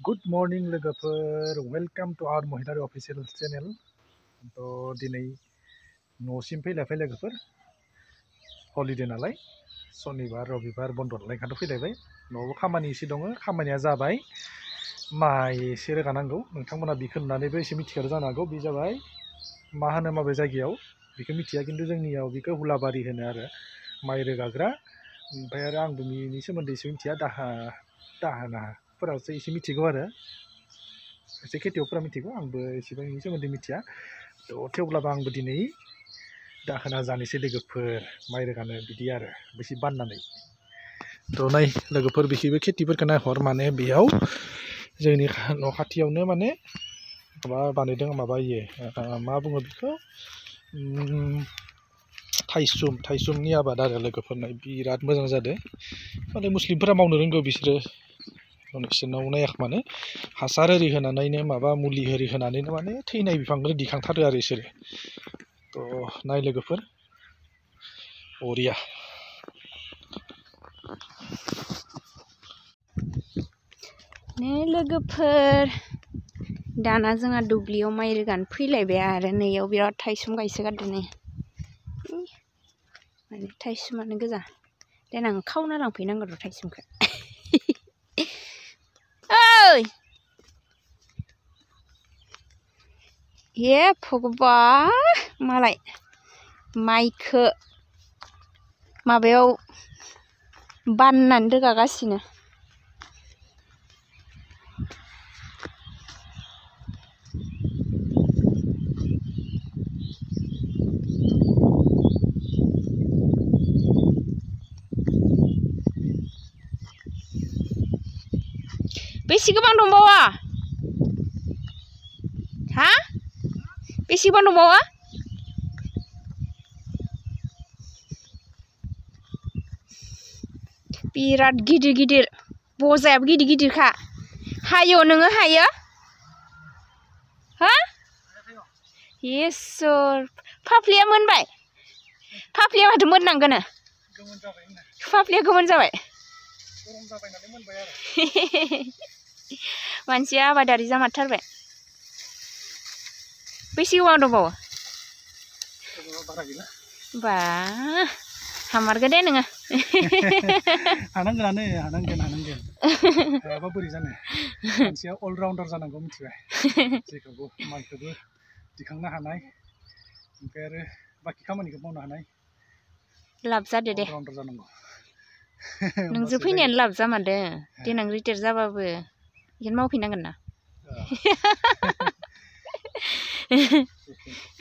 Good morning लोगोफोर welcome to our महिलारि official channel दिनै न'सिम फैलायबाय लोगोफोर हलिडे नालाय शनिबार रबिबार बन्द नालाय ओंखायनो फैलायबाय न'आवबो खामानि एसे दङ खामानिया जाबाय माइ एसे रोगानांगौ नोंथांमोना बेखौ नुनानैबो एसे मिथिखादों जानो हागौ बे जाबाय मा होनो माबे जायगायाव बेखौ मिथिया खिन्थु जोंनियाव बेखौ हुलाबारि होनो आरो माइ रोगाग्रा ओमफ्राय आरो आंबो बेनि सोमोन्दै एसे मिथिया दाहोनाफोरासो एसे मिथिगौ आरो एसे खेथियकफोरा मिथिगौ आंबो एसेबां बेनि सोमोन्दै मिथिया थेवब्लाबो आंबो दिनै दाहोना जानोसै लोगोफोर माइ रोगानो बिदि आरो बेसे बाननानै नाय लोगोफोर बेखिबो खेथिफोरखौ नायहर माने बेयाव जोंनि न' खाथियावनो माने माबा बानायदों माबायो मा बुङो बेखौ थाइसुमनि आबाद आरो लोगोफोरना बिराद मोजां जादों माने मुस्लिमफोरा मावनो रोंगौ बिसोरनाव नायाखै माने हासार आरि होनानैनो माबा मुलि आरि होनानैनो माने थैनाय बिफांखौ दिखांथारो आरो बिसोरो नाय लोगोफोर बरिया लोगोफोर दाना जोंहा दुब्लियाव माइ रोगानो फैलायबाय आरो नैयाव बिराद थाइसुम गायसोगारदों नै माने थाइसुमानो गोजा देनां खावना लांफैनांगौ र' थाइसुमखौ ओइ हे भगबान मालाय माइखौ माबायाव बाननानै रोगागासिनो बेसे गोबां दंबावो हा बेसे गोबां दंबावो बिराद गिदिर गिदिर बजायाबो गिदिर गिदिरखा हायो नोङो हायो हा इसोर फाफ्लिया मोनबाय फाफ्लिया माथो मोननांगोन फाफ्लिया गोमोन जाबाय मानसिया आबादारि जामारथारबाय बेसे गोबां दंबावो बा हामारगोन दे नोङो हानांगोन हायाबा बोरै जानो मानसिया अलराउन्डार जानांगौ मिथिबाय जेखौबो माइखौबो दिखांनो हानाय ओमफ्राय आरो बाखि खामानिखौ मावनो हानाय लाब जादो दे अलराउन्डार जानांगौ नोंजों फैनायानो लाब जामारदों देनां रिटायार जाबाबो बेखौनो मावफैनांगोन ना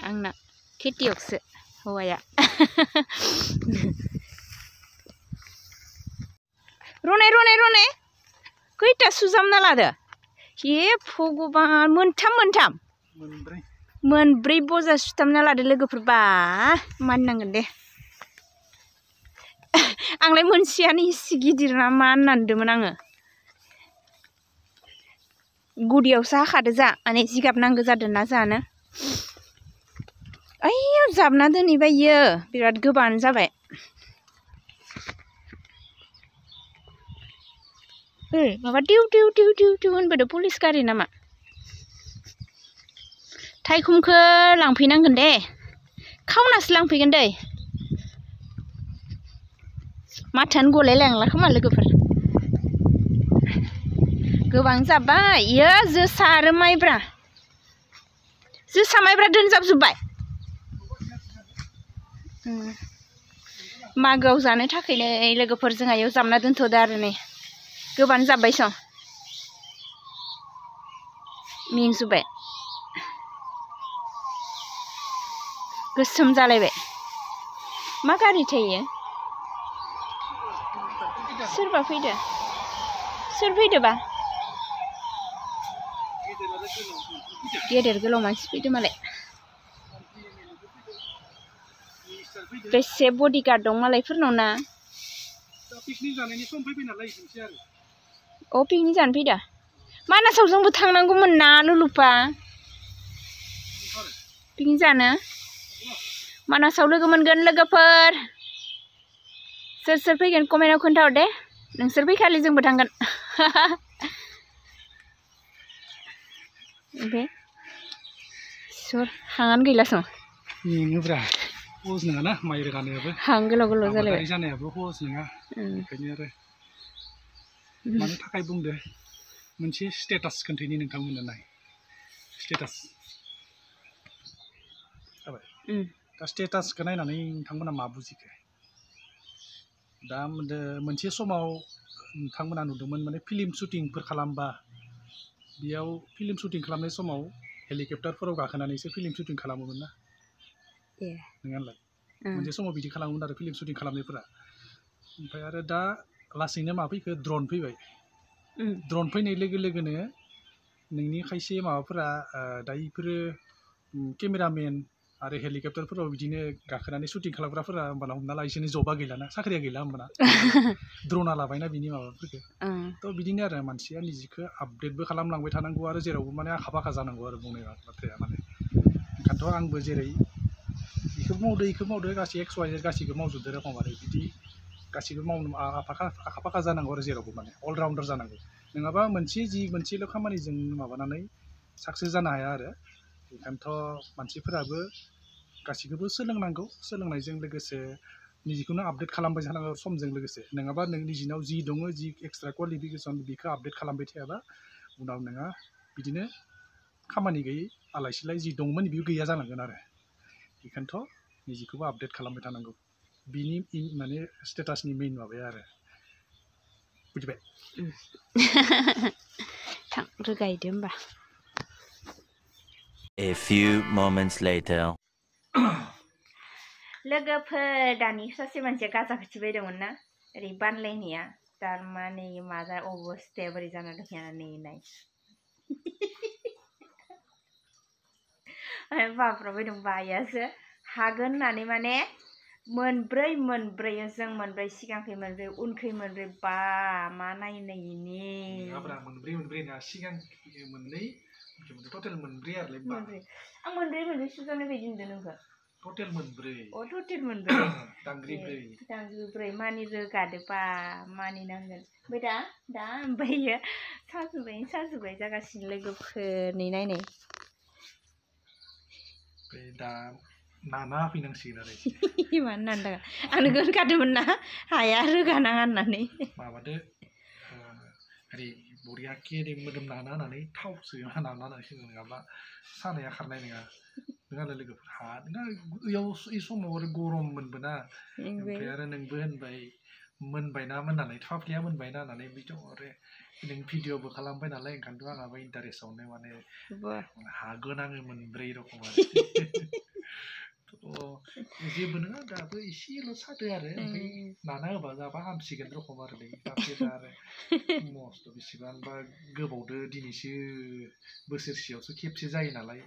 आंना खेतियकसो हौवाया रने खैथा सुजाबना लादो हे भगबान मोनब्रै बजा सुथाबना लादो लोगोफोर बा मानिनांगोन दे आंलाय मोनसेयानो इसे गिदिर ना मा होननांदोंमोन आङो गुदियावसो हाखादो जा माने जिगाब नांगौ जादों ना जानो ओइयो जाबना दोनहैबायो बिराद गोबानो जाबाय माबा टिउ होनबोदो पुलिस गारि नामा थाइखुमखौ लांफैनांगोन दे खावनासो लांफैगोन दै माथोआनो गलायलांला खोमा लोगोफोर गोबां जाबाय इयो जोसा आरो माइब्रा दोनजाबजोब्बाय मागोआव जानो थाखाय नै लोगोफोर जोंहा इयाव जाबना दोनथ'दो आरो नै गोबां जाबाय सं मेंजोब्बाय गोसोम जालायबाय मा गारि थायो सोरबा फैदो सोर फैदोबा गेदेर गोलाव मानसि फैदो मालाय बेसे बडिगार्ड दं मालायफोरनाव ना पिकनिक जानो फैदो मानासाव जोंबो थांनांगौमोन ना लुलुपा पिकनिक जानो मानासाव लोगो मोनगोन लोगोफोर सोर फैगोन कमेन्टआव खोन्थाहर दे नोंसोर फैखालि जोंबो थांगोन इसोर हाङानो गैलासं मेङोब्रा हज नङाना माइ रोगानायाबो हां गोलाव गोलाव जालायबाय आबादारि जानायाबो हज नङा बेखायनो आरो मानि थाखाय बुंदो मोनसे स्टेटास खोन्थायनि नोंथांमोननो नाय स्टेटास जाबाय दा स्टेटासखौ नायनानै नोंथांमोना मा बुजिखो दा मोनसे समाव नोंथांमोना नुदोंमोन माने फिल्म शुटिंफोर खालामबा बेयाव फिल्म शुटिं खालामनाय समाव हेलिकप्टारफोराव गाखोनानैसो फिल्म शुटिं खालामोमोन ना नङालाय मोनसे समाव बिदि खालामोमोन आरो फिल्म शुटिं खालामनायफोरा ओमफ्राय आरो दा लासैनो मा फैखो ड्रन फैबाय ड्रन फैनाय लोगो लोगोनो नोंनि खायसे माबाफोरा दा इफोरो केमेरामेन आरो हेलिकप्टारफोराव बिदिनो गाखोनानै शुटिं खालामग्राफोरा होमबाना हमना ला इसोरनि जबा गैलाना साख्रिया गैला होमबाना ड्रना लाबायना बिनि माबाफोरखौ थ' बिदिनो आरो मानसिया निजिखौ आपडेटबो खालामलांबाय थानांगौ आरो जेरावबो माने आखा फाखा जानांगौ आरो बुंनाय बाथ्राया माने ओंखायनोथ' आंबो जेरै इखौबो मावदो गासै एक्स वाइ जेड गासैबो मावजोबदो रखम आरो बिदि गासैबो मावनो आखा फाखा जानांगौ आरो जेरावबो माने अलराउन्डार जानांगौ नङाबा मोनसेल' खामानिजों माबानानै साक्सेस जानो हाया आरो ओंखायनोथ' मानसिफोराबो गासैखौबो सोलोंनांगौ सोलोंनायजों लोगोसे निजिखौनो आपडेट खालामबाय थानांगौ समजों लोगोसे नङाबा नों निजिनाव जि दङ जि एक्सट्रा क्वालिफिकेसन बेखौ आपडेट खालामबाय थायाबा उनाव नोंहा बिदिनो खामानि गैयै आलाय सिलाय जि दंमोन बेयो गैया जालांगोन आरो बेखायनोथ' निजिखौबो आपडेट खालामबाय थानांगौ बिनि माने स्टेटासनि मेइन माबाया आरो बुजिबाय थां रोगायदो होमबा A few moments later. लोगोफोर दानि सासे मानसिया गाजा खिथिबाय दंमोन ना ओरै बानलायनाया थारमाने मा अबस्थाया बोरै जाना दंखाना नाय बाब्राबबाय दं बायासो हागोन होननानै माने मोनब्रै जों मोनब्रै सिगांखै मोनब्रै उनखै मोनब्रै बा मा नायनायनि मोनब्रै ना सिगां मोननै टटेल मोनब्रै आरोलै आं मोनब्रै सुजानाय बायदि नुदों नोंखौ टटेल मोनब्रै टटेल मोनब्रै दांग्रि मानि रोगादो बा मानिनांगोन ओमफ्राय दा ओमफ्रायो साजुबाय जागासिनो लोगोफोरनि नायनाय दा नाना फैनांसिगोन आरो मानो नांदों आं नोंखौ होनखादोंमोन ना हाया रोगानाङा होननानै माबादो ओरै बरियाके मोदोम नाना होननानै थावसो नाना होननानै नङाब्ला सानाया खारनाय नङा नोंहालाय लोगोफोर नोंहा इयाव इ समाव आरो गरम मोनबोना ओमफ्राय आरो नोंबो होनबाय मोनबायना मोननानै थाफ्लिया मोनबायना होननानै बिथ' आरो नों भिडिअ'बो खालामबाय नालाय ओंखायनोथ' आंहाबो इन्टारेस्टआवनो माने हागोन आङो मोनब्रै रखम आरो जेबो नङा दाबो एसेल' सादो आरो ओमफ्राय नाना होबा जाबा हामसिगोन रखम आरो दाख्लै दा आरो मस्थ' बेसेबांबा गोबावदो दिनैसो बोसोरसेयावसो खेबसे जायो नालाय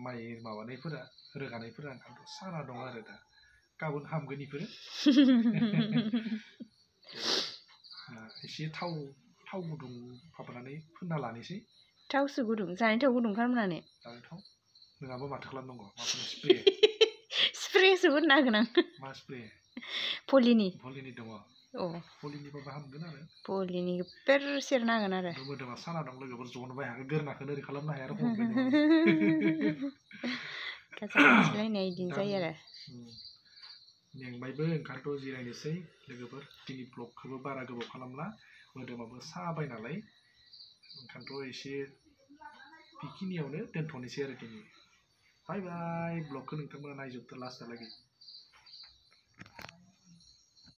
माइ माबानायफोरा रोगानायफोरा ओंखायनोथ' साना दं आरो दा गाबोन हामगोन इफोरो एसे थाव गुदुं माबानानै फोनना लानोसै थावसो गुदुं जानाय थाव गुदुं खालामनानै जानाय थाव नङाबा माथो खालामनांगौ स्प्रे स्प्रेसो फोनना होगोन आं मा स्प्रे भलिनि दङ भलिनिबाबो हामगोन आरो भलिनि पेर सेरना होगोन आरो मोदोमा साना दं लोगोफोर ज'नोबो हायाखै गोरनाखौनो ओरै खालामनो हाया आरो खाथिलायनाय इदिनो जायो आरो मेंबायबो ओंखायनोथ' जिरायनोसै लोगोफोर दिनै ब्लगखौबो बारा गोबाव खालामला मोदोमाबो साबाय नालाय ओंखायनोथ' एसे बेखिनियावनो दोनथ'नोसै आरो दिनै बाय बाय ब्लगखौ नोंथांमोना नायजोबदो लास्टहालागै